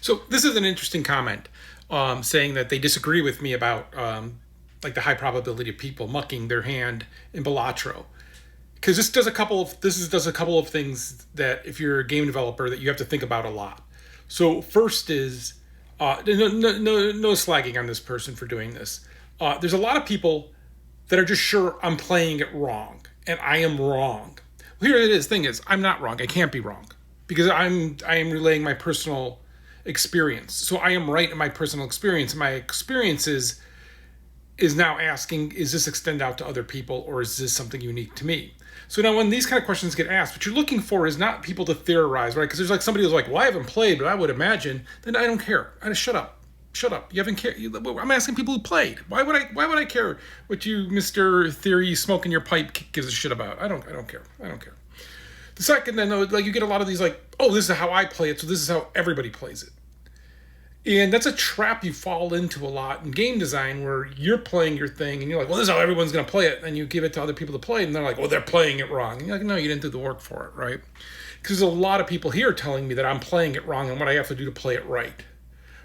So this is an interesting comment, saying that they disagree with me about like the high probability of people mucking their hand in Balatro, because this does a couple of things that if you're a game developer that you have to think about a lot. So first is no slagging on this person for doing this. There's a lot of people that are just sure I'm playing it wrong, and I am wrong. Well, here it is. Thing is, I'm not wrong. I can't be wrong because I am relaying my personal experience. So I am right in my personal experience. My experience is now asking, is this extend out to other people or is this something unique to me? So now when these kind of questions get asked, what you're looking for is not people to theorize, right? Because there's like somebody who's like, well, I haven't played, but I would imagine. Then I don't care. I just shut up. Shut up. You haven't cared. I'm asking people who played. Why would I care what you, Mr. Theory, smoking your pipe gives a shit about? I don't care. I don't care. The second, then, like, you get a lot of these, like, oh, this is how I play it, so this is how everybody plays it. And that's a trap you fall into a lot in game design where you're playing your thing and you're like, well, this is how everyone's going to play it. And you give it to other people to play and they're like, well, they're playing it wrong. And you're like, no, you didn't do the work for it, right? Because there's a lot of people here telling me that I'm playing it wrong and what I have to do to play it right.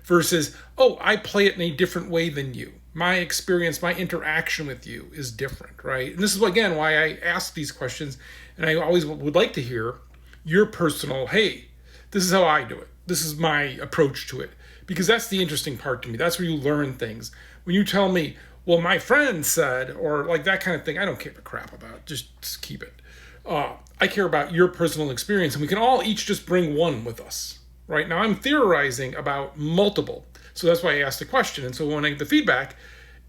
Versus, oh, I play it in a different way than you. My experience, my interaction with you is different, right? And this is, again, why I ask these questions. And I always would like to hear your personal, hey, this is how I do it. This is my approach to it. Because that's the interesting part to me. That's where you learn things. When you tell me, well, my friend said, or like that kind of thing, I don't give a crap about. Just keep it. I care about your personal experience, and we can all each just bring one with us. Right now, I'm theorizing about multiple. So that's why I asked the question. And so when I get the feedback,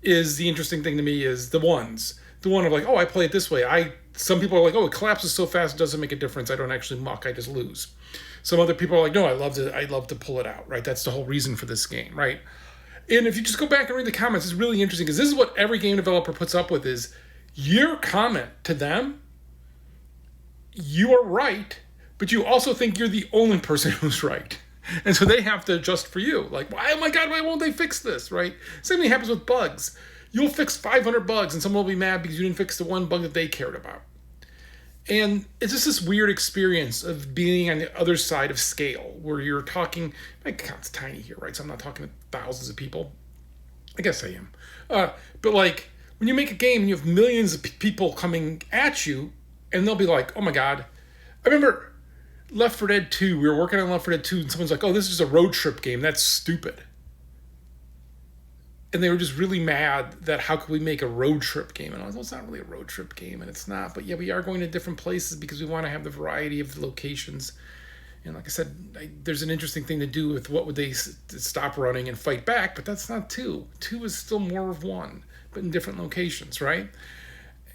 is the interesting thing to me is the ones. The one of like, oh, I play it this way. Some people are like, oh, it collapses so fast it doesn't make a difference. I don't actually muck. I just lose. Some other people are like, no, I love to pull it out, right? That's the whole reason for this game, right? And if you just go back and read the comments, it's really interesting because this is what every game developer puts up with is your comment to them, you are right, but you also think you're the only person who's right. And so they have to adjust for you. Like, oh my God, why won't they fix this, right? Same thing happens with bugs. You'll fix 500 bugs and someone will be mad because you didn't fix the one bug that they cared about. And it's just this weird experience of being on the other side of scale where you're talking, my account's tiny here, right? So I'm not talking to thousands of people. I guess I am. But like when you make a game and you have millions of people coming at you and they'll be like, oh my God. I remember Left 4 Dead 2, we were working on Left 4 Dead 2 and someone's like, oh, this is a road trip game. That's stupid. And they were just really mad that how could we make a road trip game? And I was like, well, it's not really a road trip game, and it's not. But yeah, we are going to different places because we want to have the variety of the locations. And like I said, there's an interesting thing to do with what would they stop running and fight back, but that's not 2. 2 is still more of 1, but in different locations, right?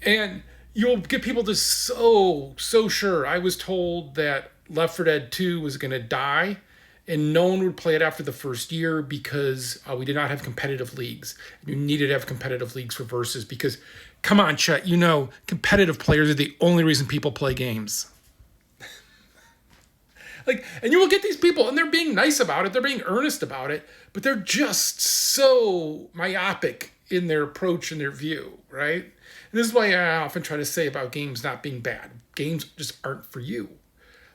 And you'll get people just so sure. I was told that Left 4 Dead 2 was going to die, and no one would play it after the first year because we did not have competitive leagues. You needed to have competitive leagues for versus because, come on, Chet, competitive players are the only reason people play games. And you will get these people, and they're being nice about it, they're being earnest about it, but they're just so myopic in their approach and their view, right? And this is why I often try to say about games not being bad. Games just aren't for you.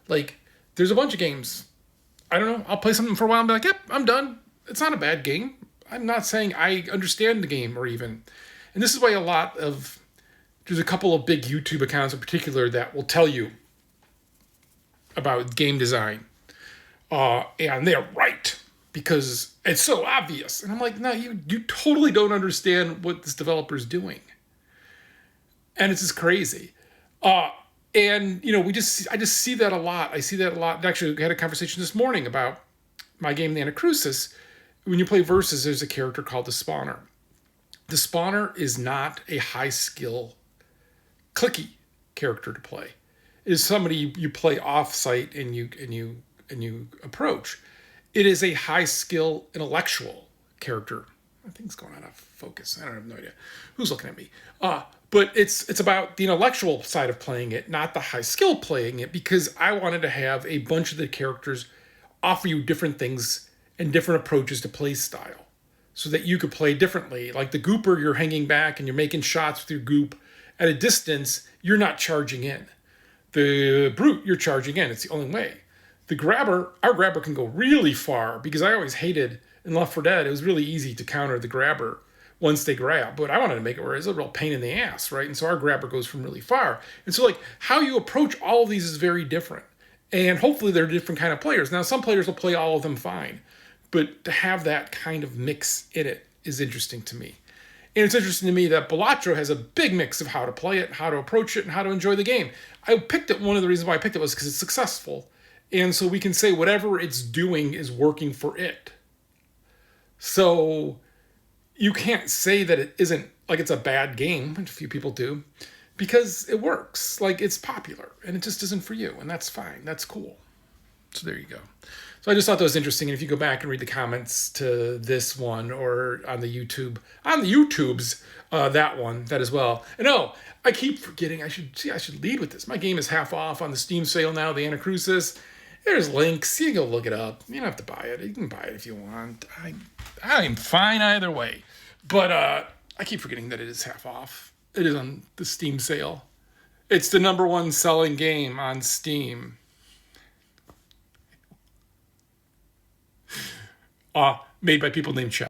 Like, there's a bunch of games, I don't know, I'll play something for a while and be like, yep, I'm done. It's not a bad game. I'm not saying I understand the game or even. And this is why there's a couple of big YouTube accounts in particular that will tell you about game design. And they're right because it's so obvious. And I'm like, no, you totally don't understand what this developer's doing. And it's just crazy. And, I just see that a lot. I see that a lot. Actually, I had a conversation this morning about my game, The Anacrusis. When you play Versus, there's a character called the Spawner. The Spawner is not a high skill, clicky character to play. It is somebody you play off site and you approach. It is a high skill intellectual character. I think it's going out of focus. I have no idea who's looking at me. But it's about the intellectual side of playing it, not the high skill playing it, because I wanted to have a bunch of the characters offer you different things and different approaches to play style so that you could play differently. Like the Gooper, you're hanging back and you're making shots with your Goop. At a distance, you're not charging in. The Brute, you're charging in. It's the only way. Our grabber can go really far because I always hated in Left 4 Dead, it was really easy to counter the grabber once they grab, but I wanted to make it where it's a real pain in the ass, right? And so our grabber goes from really far. And so like how you approach all of these is very different. And hopefully they're different kind of players. Now some players will play all of them fine, but to have that kind of mix in it is interesting to me. And it's interesting to me that Balatro has a big mix of how to play it, how to approach it, and how to enjoy the game. I picked it, one of the reasons why I picked it was because it's successful. And so we can say whatever it's doing is working for it. So you can't say that it isn't, like it's a bad game, which a few people do, because it works. Like it's popular and it just isn't for you. And that's fine. That's cool. So there you go. So I just thought that was interesting. And if you go back and read the comments to this one or on the YouTubes, that as well. And oh, I keep forgetting. I should lead with this. My game is half off on the Steam sale now. The Anacrusis. There's links. You can go look it up. You don't have to buy it. You can buy it if you want. I'm fine either way. But I keep forgetting that it is half off. It is on the Steam sale. It's the #1 selling game on Steam. Made by people named Chef.